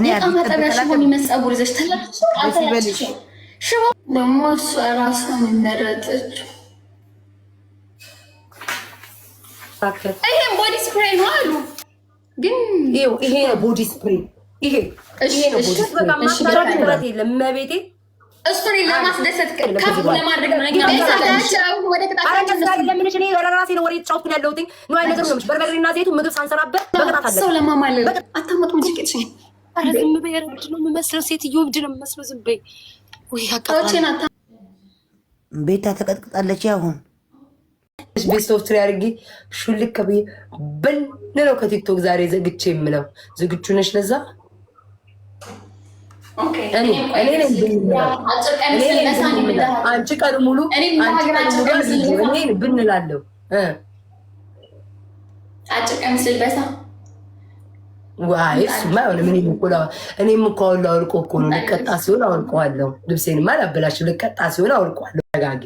የቃ ማጠቢያ ሽቦ የሚመስል ፀጉር ይዘሽ ተለብሶ አታያለሽ። ሽቦ ደግሞ እሷ ራሷን መረጠች። ይሄ ቦዲ ስፕሬይ ነው አሉ። ግን ይሄ ቦዲ ስፕሬይ ይሄ ነው ቦዲ ስፕሬይ። በቃ ማስታወቂያ ጥረት የለም መቤቴ። እሱን ለማስደሰት ከፍ ለማድረግ ነው ነገር ነው። ወደ ተጣጣ ለምን እኔ ለራሴ ነው ወሬ ተጫውኩኝ ያለሁት ነው አይነት ነው። በርበሬና ዘይቱ ምግብ ሳንሰራበት በቅጣት አለ። ሰው ለማማለል አታመጡም ጅቅት ነው። ኧረ ዝም በይ። ኧረ ምንድን ነው የምመስለው? ሴትዮ እብድ ነው የምመስለው። ዝም በይ። ወይ አቃጣለች። ቤታ ተቀጥቅጣለች። አሁን ቤስት ኦፍ ትሪ አድርጊ ሹልክ ከብዬ በል ነው ከቲክቶክ ዛሬ ዘግቼ የምለው። ዝግጁ ነሽ ለዛ? አንቺ ቀን ሙሉ ብንላለሁ አጭር ቀሚስ ልበሳ። ዋይ እሱማ ሆነ ምን ይቆላ። እኔም እኮ አውልቆ እኮ ነው ልቀጣ ሲሆን አውልቀዋለሁ። ልብሴንማ አላበላሽም። ልቀጣ ሲሆን አውልቀዋለሁ። ተጋጊ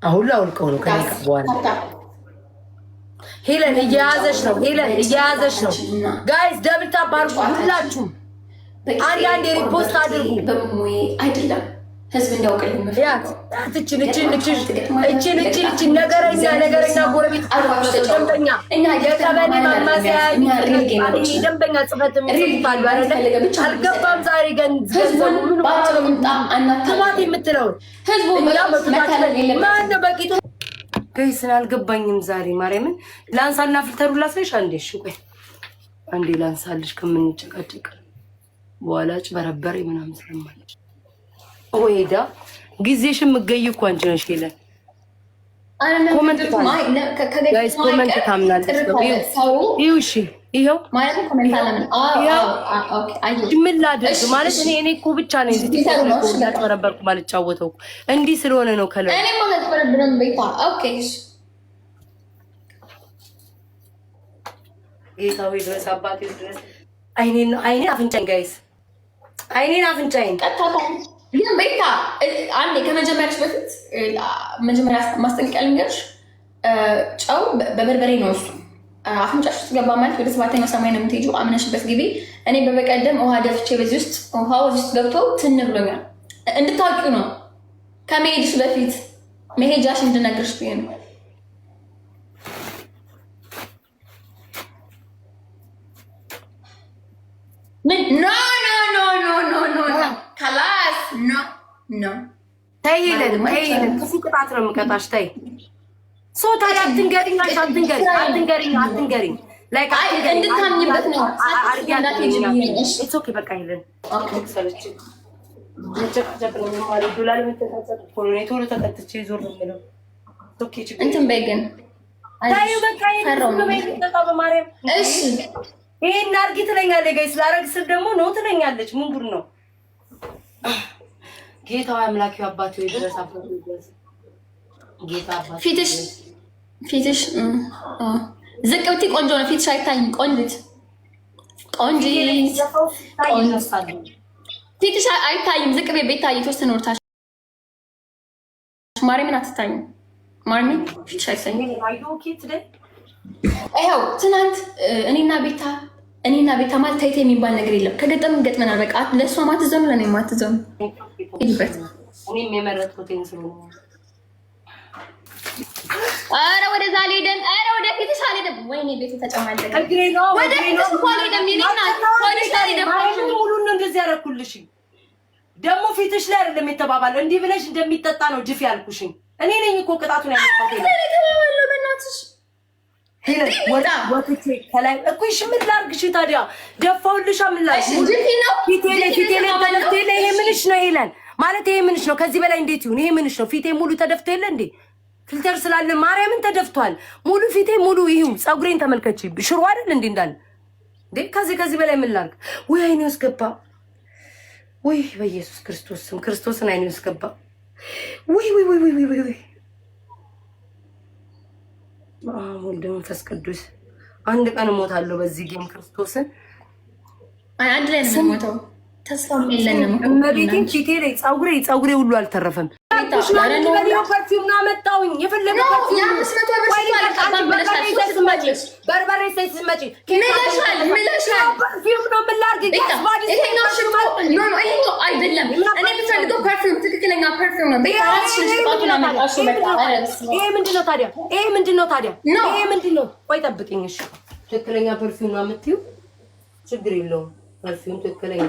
አሁን ላውልቀው ነው ከኔ በኋላ። ሄለን እየያዘሽ ነው። ሄለን እየያዘሽ ነው። ጋይስ ደብል ታፕ አድርጉ ሁላችሁም። አንዳንዴ ሪፖስት አድርጉ። አይደለም ህዝብ እንዲያውቅልኝ መፍያት እችን ነገረኛ ጎረቤት ደንበኛ የቀበሌ ማማሰያ ደንበኛ ጽፈት ምጽፋሉ አልገባም። ዛሬ ገንዘቡ ምን ተማት የምትለውን ህዝቡ ማነው በቂቱ ገይስን አልገባኝም። ዛሬ ማርያምን ላንሳና ፊልተሩ ላስለሽ አንዴ እሺ ቆይ አንዴ ላንሳልሽ ከምንጨቃጨቅ በኋላ ጭበረበሬ ምናምን ስለማለች ወይዳ ጊዜሽን ምገይ እኮ አንቺ ነሽ። ሄለን ኮመንት ታምናለች። ይኸው እሺ ይኸው ማለት ኮሜንት አላምን። ምን ላድርግ ማለት እኔ እኮ ብቻ ነኝ እዚህ ቲክቶክ እንዳትበረበርኩ ማለት ጫወተው እንዲህ ስለሆነ ነው። ከለ እኔ ማለት በረብረም ቤታ ኦኬ ጌታዊ ድረስ አባቴ ድረስ አይኔን አፍንጫዬን ጋይስ አይኔን አፍንጫዬን ቀጣጣ ግን ቤታ አንዴ ከመጀመሪያሽ በፊት መጀመሪያ ማስጠንቀቂያ ልንገርሽ። ጨው በበርበሬ ነው እሱ አፍንጫሽ ውስጥ ገባ ማለት ወደ ሰባተኛው ሰማይ ነው የምትሄጂው። አምነሽበት ግቢ። እኔ በበቀደም ውሃ ደፍቼ በዚህ ውስጥ ውሃው እዚህ ውስጥ ገብቶ ትን ብሎኛል። እንድታውቂው ነው ከመሄድሽ በፊት መሄጃሽ እንድነግርሽ ብዬ ነው። ምን ኖ ካላስ ኖ ተይ ሄለን ክፉ ቅጣት ነው የምቀጣሽ። ተይ ሶ ታዲያ አትንገሪኝ ላይክ እንድታምኝበት ነው። ኢትስ ኦኬ በቃ ሄለን ሰለች ዶላር የምትተሳሰጥ ኮሎኔ ቶሎ ተቀጥቼ ዞር ነው የምለው። ኦኬ እንትን በይ ግን ታዩ በቃ በማርያም እሺ ይሄን አርጊ ትለኛለች። ጋይስ ላረግ ስል ደግሞ ነው ትለኛለች። ምን ጉድ ነው? ጌታው አምላክ አባቴ ወይ ድረስ አፈሩ ድረስ ጌታ አባቴ ፊትሽ ዝቅ ብትይ ቆንጆ ነው። ፊትሽ አይታይም። ፊትሽ አይታይም። ዝቅ ቤት ታይ ተወሰነ ወርታሽ ማርያምን አትታይም። ማርያምን ፊትሽ አይታይም። ይኸው ትናንት እኔና ቤታ ማለት ታይታ የሚባል ነገር የለም። ከገጠምን ገጥመናል። በቃ ለእሷ ማትዘኑ ለእኔ ማትዘኑ ይልበት። እኔም የመረጥኩት ስለሆነ ኧረ ወደዛ አልሄድም። ኧረ ወደ ፊትሽ አልሄድም። ወይኔ ቤቱ ተጨማለቀ። ወደ ፊትሽ እኮ አልሄድም። ወደሽ አልሄድም። ሙሉን ነው እንደዚህ ያደረኩልሽ። ደግሞ ፊትሽ ላይ አይደለም የተባባለው። እንዲህ ብለሽ እንደሚጠጣ ነው ጅፍ ያልኩሽኝ። እኔ ነኝ እኮ ቅጣቱን ያመጣሁት። ተባባለው በእናትሽ ወጥቼ ከላይ እኮ እሺ ምን ላድርግሽ ታዲያ? ደፋሁልሽ። ምን ላድርግ? ፊቴ ላይ ይሄ ምንሽ ነው? ሄለን ማለት ይሄ ምንሽ ነው? ከዚህ በላይ እንዴት ይሁን? ይሄ ምንሽ ነው? ፊቴ ሙሉ ተደፍቶ የለ እንዴ? ፊልተር ስላለ ማርያምን ተደፍቷል። ሙሉ ፊቴ ሙሉ ይሁን። ፀጉሬን ተመልከቺ። ሽሮ አይደል እንዴ እንዳለ እንዴ? ከዚህ በላይ ምን ላድርግ? ወይ አይኔ ውስጥ ገባ። ወይ በኢየሱስ ክርስቶስ ስም ክርስቶስን አይኔ ውስጥ ገባ። ወይ ወልድ መንፈስ ቅዱስ አንድ ቀን እሞታለሁ በዚህ ጌም። ክርስቶስን አንድ ላይ ነው የምሞተው። ተስፋም የለንም። እመቤቴን ፊቴ ላይ ፀጉሬ ሁሉ አልተረፈም። ፐርፊውም ነው አመጣሁኝ። የፈለገ በርበሬ ስትመጪ ፐርፊውም ነው የምላርግ። አይደለም እኔ የምፈልገው ፐርፊውም ትክክለኛ ፐርፊውም ነው። ይሄ ምንድን ነው ታዲያ? ይሄ ምንድን ነው ታዲያ? ይሄ ምንድን ነው? ቆይ ጠብቂኝ እሺ። ትክክለኛ ፐርፊውም ነው የምትይው? ችግር የለውም። ፐርፊውም ትክክለኛ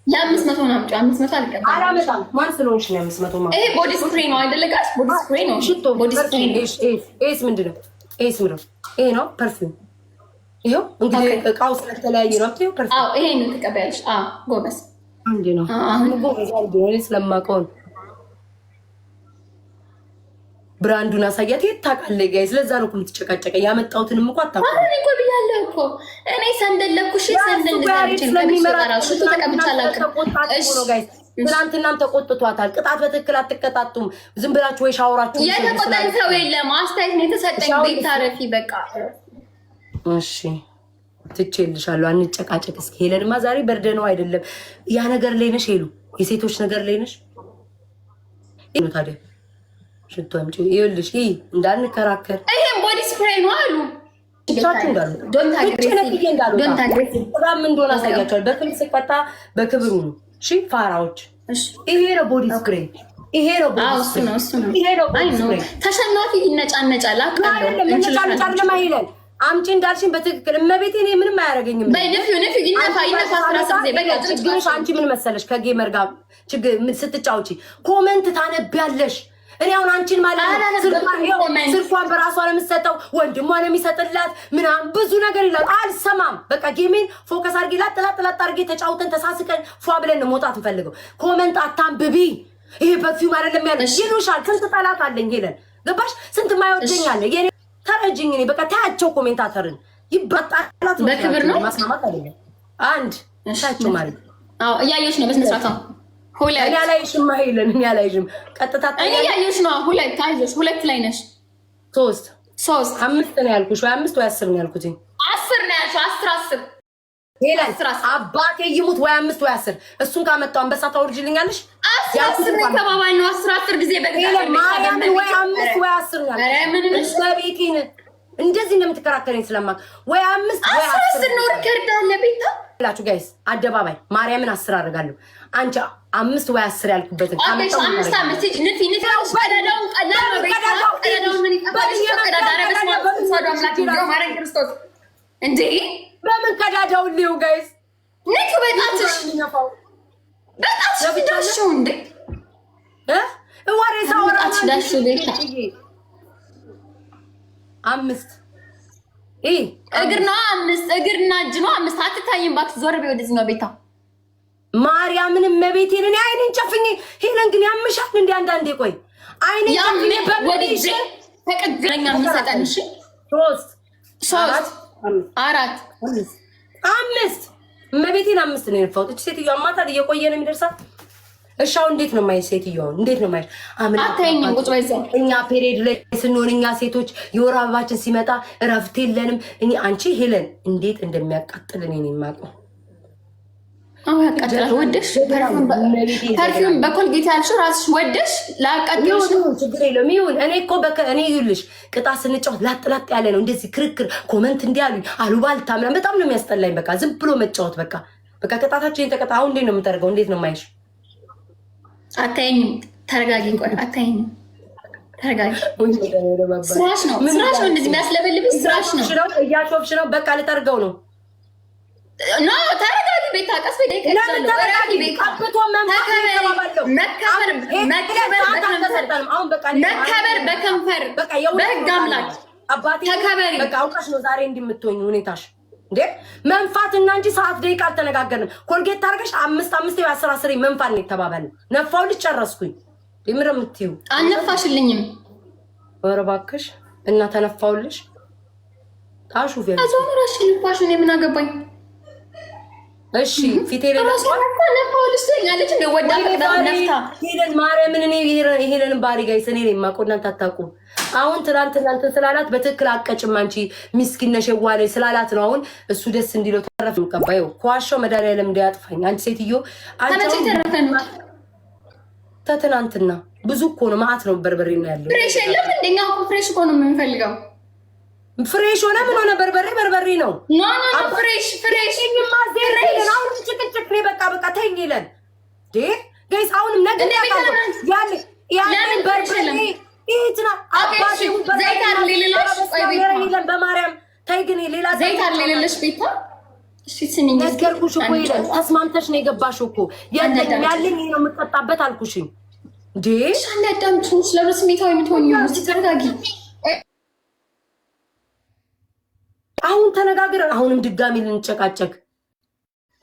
የ500 ነው። 500 አልቀበልም። አላመጣም። ማን ስለሆንሽ ነው 500 ማለት? ይሄ ቦዲ ስፕሬይ ነው አይደለ? ጋስ ቦዲ ስፕሬይ ነው። ሽቶ ቦዲ ስፕሬይ ነው። ኤስ ምንድን ነው? ኤስ ምንድን ነው? ይሄ ነው ፐርፊውም። ይሄው እንግዲህ እቃው ስለተለያየ ነው። አትይው ፐርፊውም። አዎ ይሄ ነው ተቀበያለሽ። ጎበዝ አንዴ ነው። አሁን ጎበዝ አንዴ ነው ስለማውቀው ብራንዱን አሳያት። የት ታውቃለህ ጋይስ? ለዛ ነው እኮ የምትጨቃጨቀኝ። ያመጣሁትንም እኮ አታውቅም። እኔ እኮ ብያለሁ እኮ እኔ ሰንደለኩሽ ትናንትናም ተቆጥቷታል። ቅጣት በትክክል አትቀጣጡም። ዝም ብላችሁ ወይ ሻወራችሁ። የተቆጣኝ ሰው የለም። አስተያየት ነው የተሰጠኝ። ቤት ታረፊ በቃ እሺ ትቼልሻለሁ። አንጨቃጨቅ እስኪ። ሄለንማ ዛሬ በርደ ነው አይደለም። ያ ነገር ላይ ነሽ ሄሉ፣ የሴቶች ነገር ላይ ነሽ ሄሉ። ታዲያ ሽቶ አምጪ። ይኸውልሽ ይሄ እንዳንከራከር ይሄም ቦዲ ስፕሬይ ነው አሉ ብቻችሁ እንዳሉ ዶንት አግሬሲቭ ምን እንደሆነ አሳያቸዋለሁ። በክብር ሲቀጣ በክብሩ ነው። እሺ ፋራዎች፣ ይሄ ነው ቦዲ ስፕሬይ። ይሄ ነው ቦዲ ስፕሬይ። እሱ ነው ይሄ ነው ቦዲ ስፕሬይ። ተሸናፊ ይነጫነጫል። አቃለው እንችላለን ለማይለን አምጪ እንዳልሽኝ በትክክል እመቤቴ። እኔ ምንም አያደርገኝም። በነፊው ይነፋ ችግርሽ አንቺ ምን መሰለሽ፣ ከጌመር ጋር ችግር ስትጫውቺ ኮመንት ታነቢያለሽ። እኔ አሁን አንቺን ማለት ስልኳን በራሷ ነው የምትሰጠው፣ ወንድሟ ነው የሚሰጥላት ምናምን ብዙ ነገር ይላል። አልሰማም። በቃ ጌሜን ፎከስ አድርጌ ላጥ አድርጌ ተጫውተን ተሳስቀን ፏ ብለን መውጣት እንፈልገው። ኮመንት አታንብቢ። ይሄ ፐርፊውም አይደለም ያለ ይሉሻል። ስንት ጠላት አለኝ ሄለን፣ ገባሽ? ስንት ማይወደኝ አለ። የኔ ተረጅኝ። እኔ በቃ ታያቸው ኮሜንታተርን ይባጣላት በክብር ነው ማስማማት አይደለም። አንድ ታያቸው ማለት አዎ፣ እያየሽ ነው በስነ ስርዓት ሁለት እኔ አላይሽም ሄለን፣ እኔ አላይሽም። ቀጥታ እኔ እያየሽ ነው። ሁለት አይዞሽ፣ ሁለት ላይ ነሽ። ሶስት አምስት ነው ያልኩሽ ወይ 5 ወይ 10 ነው ያልኩት? 10 ነው ያልኩሽ። 10 ሄለን አባቴ ይሙት ወይ 5 ወይ 10 እሱን ካመጣው አንበሳ ታወርጅልኛለሽ? 10 ነው ተባባል ነው 10 ጊዜ ሄለን ማርያምን ወይ 5 ወይ 10 ነው ያልኩሽ። በቤቴን እንደዚህ እንደምትከራከረኝ ስለማክ ወይ 5 ወይ 10 ነው ሪከርድ አለ ቤታ ላችሁ ጋይስ፣ አደባባይ ማርያምን 10 አደርጋለሁ። አንቺ 5 ወይ 10 ያልኩበትን አመጣው። 5 ንፊ ቀዳዳውን ቀላል ነው ቤታ ቀዳዳውን ምን ይቀበልሽ? ቀዳዳ ረበስ ሰዶ አምላክ ነው ማረን ክርስቶስ እንዴ! በምን ቀዳዳው ሊው ጋይስ ንቱ በጣትሽ ዳሽው እንዴ ወሬ ሳወራች ዳሽው ቤታ 5 እግር ነው 5 እግርና እጅ ነው 5 አትታይም። ባክሽ ዞር በይ ወደዚህኛው ቤታ ማርያምን መቤቴን እኔ አይኔን ጨፍኝ። ሄለን ግን ያምሻል እንዴ? አንዳንዴ ቆይ አይኔን ጨፍኝ ወዲጄ ተቀግረኛ የሚሰጠን እሺ 3 4 5 መቤቴን 5 ነው የነፋው። እቺ ሴትዮ አማታል እየቆየ ነው የሚደርሳት። እሻው እንዴት ነው ማይስ ሴትዮ እንዴት ነው ማይስ አታይኝም? ቁጭ በይ። እኛ ፔሪድ ላይ ስንሆን እኛ ሴቶች የወር አበባችን ሲመጣ እረፍት የለንም። እኔ አንቺ ሄለን እንዴት እንደሚያቃጥልን እኔ የማውቀው ያቃጥላል። ወደሽ ፐርፊውም በኮልጌት ያልሽው ራስሽ ወደሽ ላቃጥልሽ ችግር የለውም ይሁን። እኔ እኮ እኔ ይኸውልሽ ቅጣት ስንጫወት ላጥ ያለ ነው እንደዚህ ክርክር ኮመንት እንዲያሉኝ አሉባልታ ምናምን በጣም ነው የሚያስጠላኝ። በቃ ዝም ብሎ መጫወት በቃ ቅጣታችን ተቀጣ። አሁን እንዴት ነው የምታደርገው? እንዴት ነው ማይሽ? አታይኝም? ተረጋጊ። ቆይ አታይኝም? ተረጋጊ። ስራሽ ነው እንደዚህ የሚያስለበልብሽ ስራሽ ነው። እያሾፍሽ ነው። በቃ ልጠርገው ነው። ኖ ተረጋጊ ቤታ፣ ቀስ በይ። መከበር በከንፈር በህግ አምላክ ተከበሪ። በቃ አውቃሽ ነው ዛሬ እንዲምትሆኝ ሁኔታሽ እንዴ መንፋትና እንጂ ሰዓት ደቂቃ አልተነጋገርንም። ኮልጌት ታርገሽ 5 ወይ 10 መንፋት ነው የተባባልን። ነፋውልሽ ጨረስኩኝ። የምር የምትዩ አልነፋሽልኝም። ኧረ እባክሽ እና ተነፋውልሽ ታሹፍ አዞራሽ ልባሽ ነው። ምን አገባኝ? እሺ ፊቴ ላይ ነፋውልሽ ትኛለች እንደ ወዳ ፈቅዳ ነፍታ ሄለን ማርያምን እኔ ሄለን ባሪ ጋይስ እኔ ነኝ የማውቀው እናንተ አታውቁም። አሁን ትናንትና እንትን ስላላት በትክክል አቀጭም አንቺ ምስኪን ነሽ የዋለኝ ስላላት ነው። አሁን እሱ ደስ እንዲለው ተረፈ ቀባዩ ኳሻው መድኃኒዓለም እንዳያጥፋኝ። አንቺ ሴትዮ አንቺ ተትናንትና ብዙ እኮ ነው፣ ማአት ነው በርበሬ ነው ያለው። ፍሬሽ የለም እንደኛ እኮ ፍሬሽ እኮ ነው የምንፈልገው። ፍሬሽ ሆነ ምን ሆነ? በርበሬ ነው። ኖ ፍሬሽ አሁን ጭቅጭቅ ነው። በቃ ተይኝ ይለን ጋይስ። አሁንም ነገር ያለ በርበሬ ይትና አባቴ በማርያም ታይ ግን ሌላ ዘይት አለ ሌለሽ ቤታ እሺ ስሚኝ ነገርኩሽ እኮ ይላል። ተስማምተሽ ነው የገባሽው እኮ ያለኝ ነው የምትጠጣበት አልኩሽኝ እንዴ። ሻንዳ ዳምጪኝ ስለዚህ ስሜታዊ የምትሆኚው ተረጋጊ። አሁን ተነጋግረን አሁንም ድጋሚ ልንጨቃጨቅ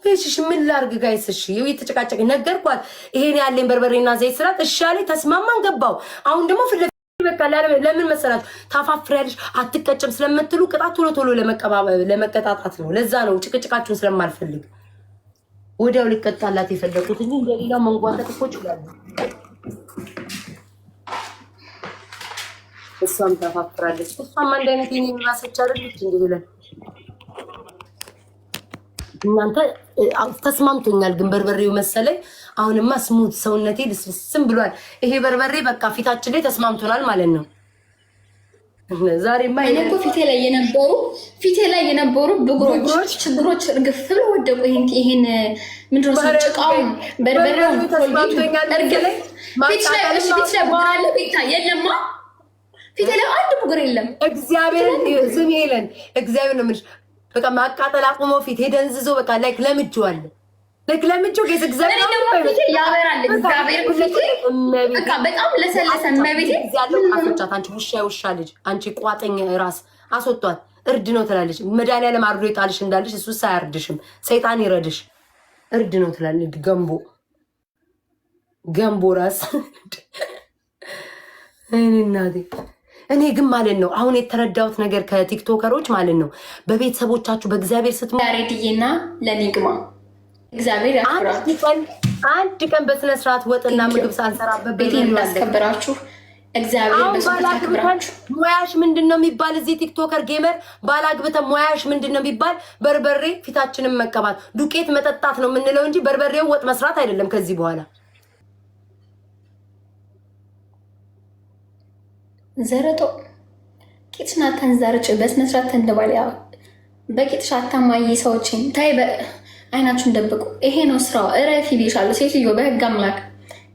እሺ ምን ላርግ ጋይስ? እሺ የተጨቃጨቅ ነገርኳት። ይሄን ያለኝ በርበሬና ዘይት ስላት እሺ አለኝ። ተስማማን ገባው። አሁን ደግሞ በቃ ለምን መሰላችሁ ታፋፍሪያለሽ አትቀጭም ስለምትሉ ቅጣት ቶሎ ለመቀጣጣት ነው። ለዛ ነው ጭቅጭቃችሁን ስለማልፈልግ ወዲያው ሊቀጣላት የፈለኩት እንጂ እንደሌላው መንጓተት እኮ ይችላል። እሷም ታፋፍራለች። እሷም አንድ አይነት የሚማሰች አይደለች እንዴ ብለን እናንተ ተስማምቶኛል። ግን በርበሬው መሰለኝ አሁንማ ስሙት ሰውነቴ ልስልስም ብሏል። ይሄ በርበሬ በቃ ፊታችን ላይ ተስማምቶናል ማለት ነው። ዛሬማ እኮ ፊቴ ላይ የነበሩ ብጉሮች ችግሮች እርግፍ ብለው ወደቁ። ይሄን ምንድን ነው ጭቃው በርበሬው ተስማምቶኛል። እርግፍ ፊት ላይ ቡግር አለ ቤታ የለማ ፊቴ ላይ አንድ ቡግር የለም። እግዚአብሔር ዝም ይለን እግዚአብሔር ነው የምልሽ። በቃ ማቃጠል አቁሞ ፊት ሄደንዝዞ በቃ ላይክ ለምጄዋለሁ። ለምጄው ጌስ እግዚአብሔር ያበራል። እግዚአብሔር በቃ በጣም ለሰለሰ መቤቴ ያለው አስወጣት። አንቺ ውሻ ልጅ አንቺ ቋጠኝ ራስ አስወጣት። እርድ ነው ትላለች። መድኃኒዓለም አርዶ ይጣልሽ እንዳልሽ እሱ ሳያርድሽም ሰይጣን ይረድሽ። እርድ ነው ትላለች። ገንቦ ራስ እናቴ እኔ ግን ማለት ነው አሁን የተረዳሁት ነገር ከቲክቶከሮች ማለት ነው በቤተሰቦቻችሁ በእግዚአብሔር ያሬድዬና ለኒግማ እግዚአብሔር ያክብራችሁ። አንድ ቀን በስነ ስርዓት ወጥና ምግብ ሳንሰራበት ቤቴን ያስከብራችሁ። እግዚአብሔር በሰላም ያክብራችሁ። ሙያሽ ምንድነው የሚባል እዚህ ቲክቶከር ጌመር ባላግብተ ሙያሽ ምንድነው የሚባል በርበሬ ፊታችንን መቀባት ዱቄት መጠጣት ነው የምንለው እንጂ በርበሬው ወጥ መስራት አይደለም ከዚህ በኋላ ዘረጦ ቂጥሽን አታንዛርጭ። በስነ ስርዓት ተንደባልያ በቂጥሽ አታማይ ሰዎችን ታይ አይናችሁን ደብቁ። ይሄ ነው ስራው። እረፊ ብዬሻለሁ ሴትዮ። በህግ አምላክ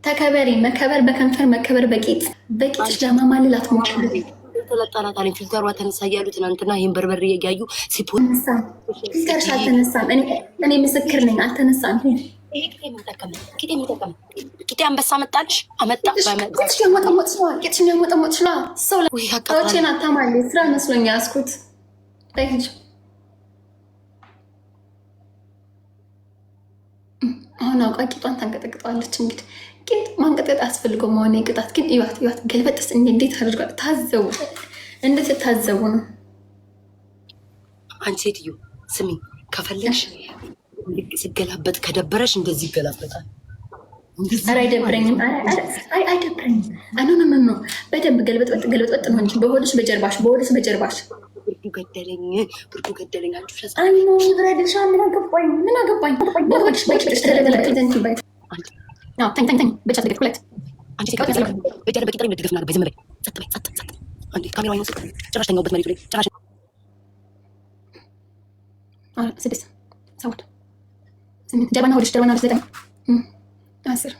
ተከበሪ። መከበር በከንፈር መከበር በቂጥሽ ለማማልል አትሞክሪ። ተለጣላታለኝ ፊልተሯ ተነሳ እያሉ ትናንትና ይህን በርበሬ እያዩ ፊልተርሽ አልተነሳም። እኔ ምስክር ነኝ አልተነሳም። ቂጤ አንበሳ መጣልሽ አመጣ ቂጥሽን ያሞጠሞጥሽ ሰዎችን አታማል። ስራ መስሎኝ ያስኩት አሁን አውቃ ቂጧን ታንቀጠቅጠዋለች። እንግዲህ ቂጥ ማንቀጠጥ አስፈልገው መሆን ቅጣት ግን ይዋት ገልበጥስ እንዴት አድርጓል። ታዘቡ እንድትታዘቡ ነው። አንቺ ሴትዮ ስሚ ከፈለግሽ ሲገላበጥ ከደበረሽ እንደዚህ ይገላበጣል። ኧረ አይደብረኝም። አይደብረኝም። ኖ በደንብ ገልበጥ ነው እንጂ በሆድሽ በጀርባሽ ብርዱ ገደለኝ። አንቺ ብረድሻ ምን አገባኝ በሆድሽ በቂጥሽ ተለበለበ ተኝ ብቻ ትገት ሁለት አንቺ ሲቀጥ በጀርባ በቂጥሬ እንደገፍ ናገ በዝም በይ ጸጥ አንዴ ካሜራው አይነስ ጭራሽ ተኛውበት መሬቱ ላይ ጭራሽ 6 7 ጀርባና ሆድሽ 9 10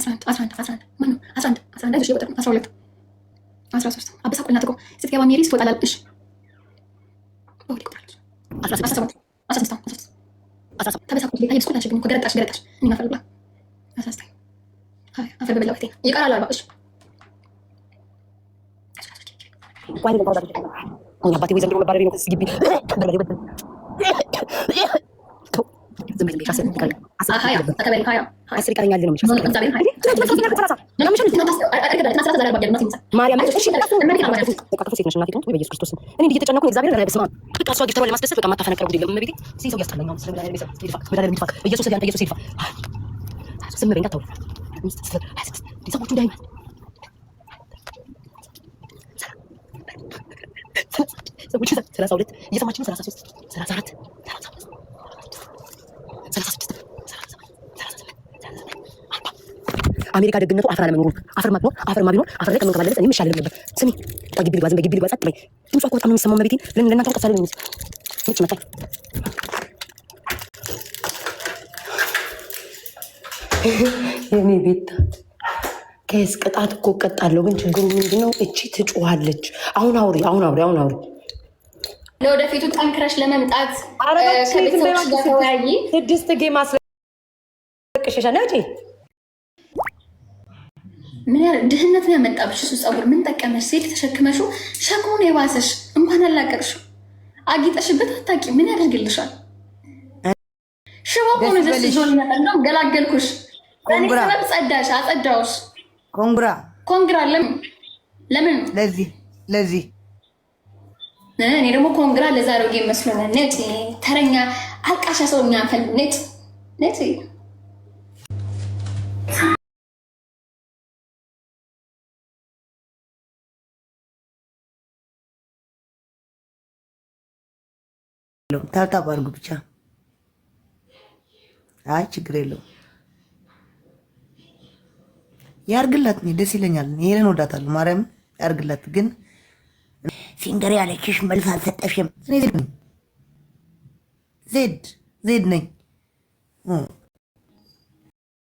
11 ማነው 11 አይዞሽ ይወጣ 12 13 አበሳ ቁልና ተቆ ስትገባ ሜሪ ስትወጣላለሽ 17 16 ተበሳ ቁል ላይ ስኩል አሽብኝ ገረጣሽ እኔ ማፈልግላ 19 አፈር በበላው ወቴ ይቀራል 40 እሺ ቋይ ነው ታውቃለሽ አሁን አባቴ ወይ ዘንድሮ መባረሪ ነው ከስግቢ በረሪ ወጥ ዝም ብለሽ አሰብ ይቀር ሀያ ተከበሪ ሀያ አስር ይቀረኛል ነው ምን እግዚአብሔር ሀይ ማርያም እሺ በቃ ተፈሲት ነሽ እናቴ ወይ በኢየሱስ ክርስቶስ እኔ እየተጨነኩ እግዚአብሔር ላይ በስማ በቃ እሷ ጊፍተሯ ለማስደሰት በቃ ማታፈነቀረው አይደለም እመቤቴ ሲሰው ያስተላልኛው ስለላ ላይ በሰው ይልፋ መዳለም ይልፋ ኢየሱስ ያንተ ኢየሱስ ይልፋ ዝም በይ እንዳታው ሰዎቹ እንዳይመ ሰዎቹ 32 እየሰማችሁ 33 34 36 37 38 አሜሪካ ደግነቱ አፍራ ለመኖሩ አፍር ማጥኖ አፍር ማቢኖር አፍር ላይ ከመኖር ካለበት እኔ ምሻለ ነበር። ስሚ ግቢ ልግባ፣ ዝም በግቢ ልግባ፣ ጸጥ በይ። ድምጿ እኮ በጣም ነው የሚሰማው። መቤቴን ለእናንተ ቀሳለ ነው ምጭ መጣ የኔ ቤታ ከስ ቅጣት እኮ ቀጣለሁ። ግን ችግሩ ምንድነው? እቺ ትጮሃለች። አሁን አውሪ። ለወደፊቱ ጠንክረሽ ለመምጣት ከቤተሰቦች ጋር ተወያይ። 6 ጌም አስለቅሽሻ ነው እንጂ ምን ያህል ድህነት ነው ያመጣብሽ? እሱ ፀጉር ምን ጠቀመሽ? ሴት ተሸክመሽው ሸክሙን የባሰሽ እንኳን አላቀቅሽው። አጊጠሽበት አታቂ ምን ያደርግልሻል? ሽቦ ሆነ ደስ ጆል ነው ገላገልኩሽ። እኔ ሰበብ ጸዳሽ አጸዳውሽ። ኮንግራ ለምን ለዚህ እኔ ደግሞ ኮንግራ ለዛሬው ጌም መስሎኛል። ነጭ ተረኛ አልቃሻ ሰው የሚያፈል ነጭ ታብታብ አድርጉ ብቻ። አይ ችግር የለውም ያርግላት። ደስ ይለኛል። ይሄን ወዳታለሁ። ማርያም ያርግላት። ግን ፊንገር ያለችሽ መልስ አልሰጠሽም። እኔ ዜድ ነኝ።